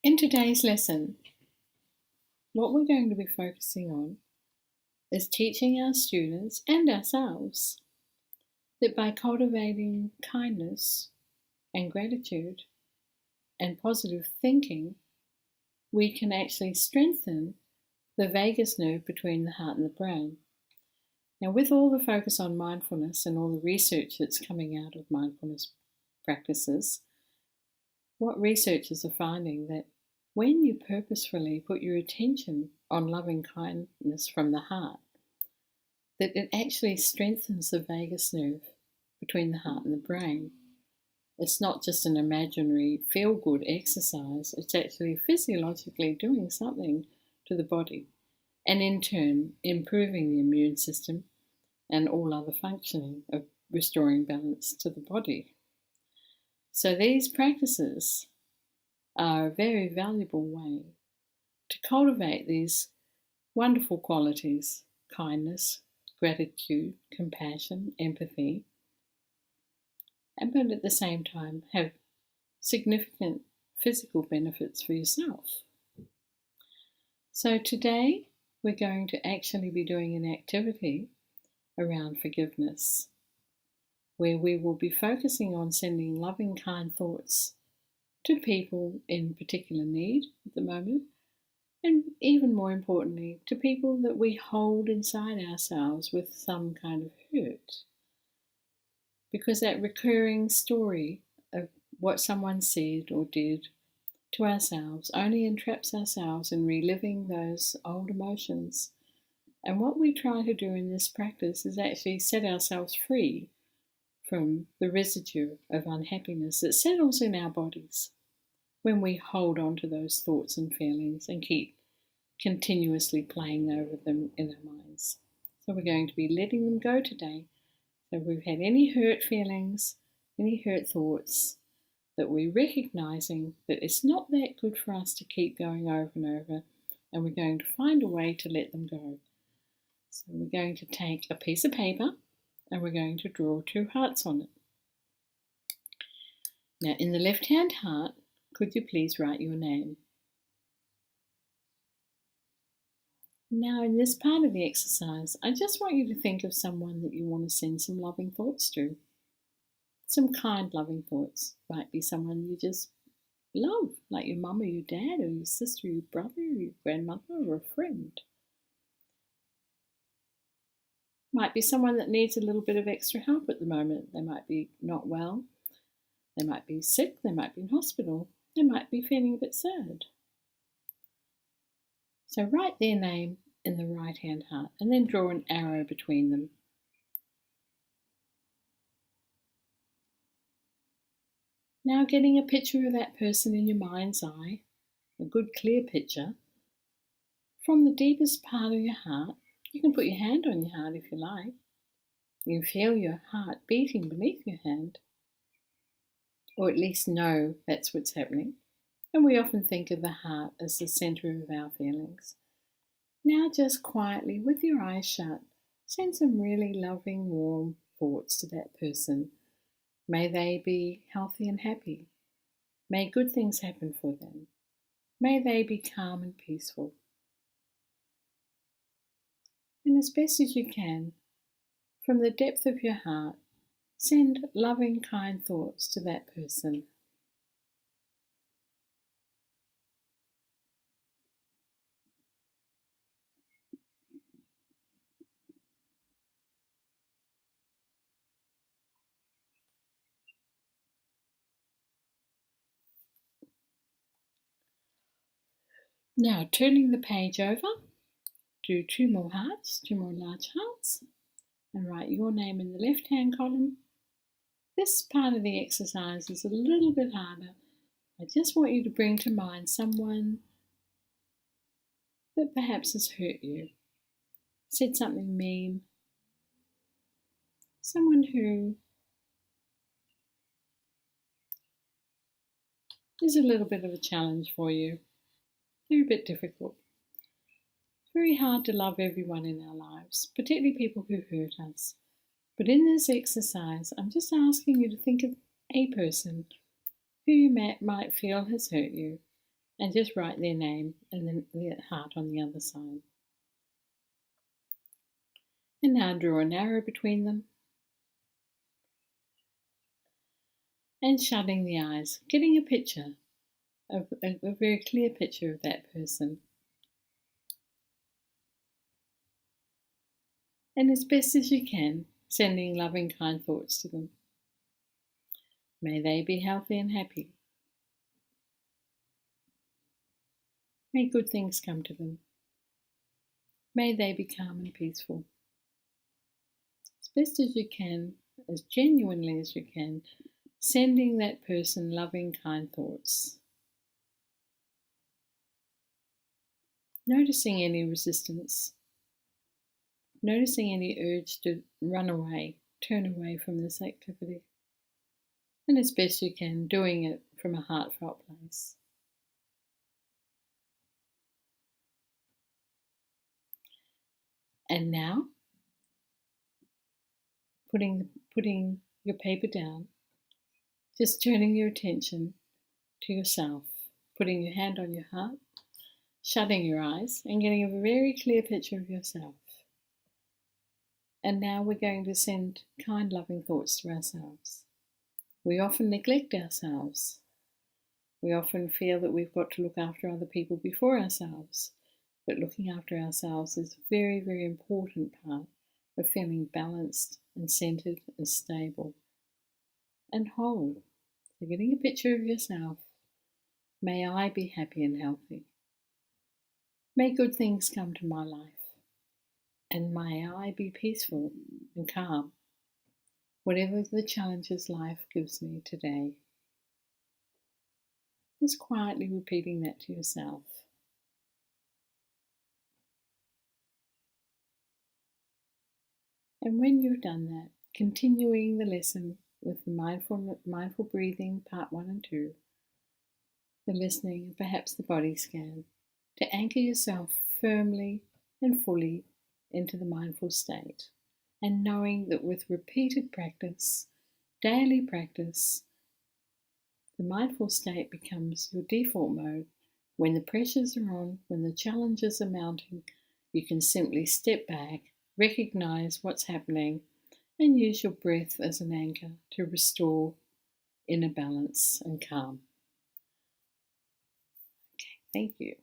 In today's lesson, what we're going to be focusing on is teaching our students and ourselves that by cultivating kindness and gratitude and positive thinking, we can actually strengthen the vagus nerve between the heart and the brain. Now, with all the focus on mindfulness and all the research that's coming out of mindfulness practices, what researchers are finding that when you purposefully put your attention on loving kindness from the heart, that it actually strengthens the vagus nerve between the heart and the brain. It's not just an imaginary feel-good exercise, it's actually physiologically doing something to the body, and in turn improving the immune system and all other functioning of restoring balance to the body. So these practices are a very valuable way to cultivate these wonderful qualities: kindness, gratitude, compassion, empathy, but at the same time have significant physical benefits for yourself. So today we're going to actually be doing an activity around forgiveness, where we will be focusing on sending loving, kind thoughts to people in particular need at the moment, and even more importantly, to people that we hold inside ourselves with some kind of hurt. Because that recurring story of what someone said or did to ourselves only entraps ourselves in reliving those old emotions. And what we try to do in this practice is actually set ourselves free from the residue of unhappiness that settles in our bodies when we hold on to those thoughts and feelings and keep continuously playing over them in our minds. So we're going to be letting them go today. So if we've had any hurt feelings, any hurt thoughts, that we're recognizing that it's not that good for us to keep going over and over, and we're going to find a way to let them go. So we're going to take a piece of paper and we're going to draw 2 hearts on it. Now, in the left-hand heart, could you please write your name? Now, in this part of the exercise, I just want you to think of someone that you want to send some loving thoughts to. Some kind, loving thoughts. Might be someone you just love, like your mum or your dad or your sister or your brother or your grandmother or a friend. Might be someone that needs a little bit of extra help at the moment. They might be not well. They might be sick. They might be in hospital. They might be feeling a bit sad. So write their name in the right-hand heart and then draw an arrow between them. Now getting a picture of that person in your mind's eye, a good clear picture, from the deepest part of your heart. You can put your hand on your heart if you like. You can feel your heart beating beneath your hand, or at least know that's what's happening. And we often think of the heart as the center of our feelings. Now just quietly, with your eyes shut, send some really loving, warm thoughts to that person. May they be healthy and happy. May good things happen for them. May they be calm and peaceful. And as best as you can, from the depth of your heart, send loving, kind thoughts to that person. Now, turning the page over, do 2 more hearts, 2 more large hearts, and write your name in the left-hand column. This part of the exercise is a little bit harder. I just want you to bring to mind someone that perhaps has hurt you, said something mean, someone who is a little bit of a challenge for you. They're a bit difficult. It's very hard to love everyone in our lives, particularly people who hurt us. But in this exercise, I'm just asking you to think of a person who you might feel has hurt you, and just write their name and then the heart on the other side. And now draw an arrow between them and shutting the eyes, getting a picture, a very clear picture of that person. And as best as you can, sending loving, kind thoughts to them. May they be healthy and happy. May good things come to them. May they be calm and peaceful. As best as you can, as genuinely as you can, sending that person loving, kind thoughts. Noticing any resistance. Noticing any urge to run away, turn away from this activity. And as best you can, doing it from a heartfelt place. And now, putting your paper down, just turning your attention to yourself, putting your hand on your heart, shutting your eyes, and getting a very clear picture of yourself. And now we're going to send kind, loving thoughts to ourselves. We often neglect ourselves. We often feel that we've got to look after other people before ourselves. But looking after ourselves is a very, very important part of feeling balanced and centered and stable and whole. So getting a picture of yourself. May I be happy and healthy. May good things come to my life. And may I be peaceful and calm, whatever the challenges life gives me today. Just quietly repeating that to yourself. And when you've done that, continuing the lesson with the mindful breathing, part 1 and 2, the listening, and perhaps the body scan, to anchor yourself firmly and fully into the mindful state, and knowing that with repeated practice, daily practice, the mindful state becomes your default mode. When the pressures are on, when the challenges are mounting, you can simply step back, recognize what's happening, and use your breath as an anchor to restore inner balance and calm. Okay, thank you.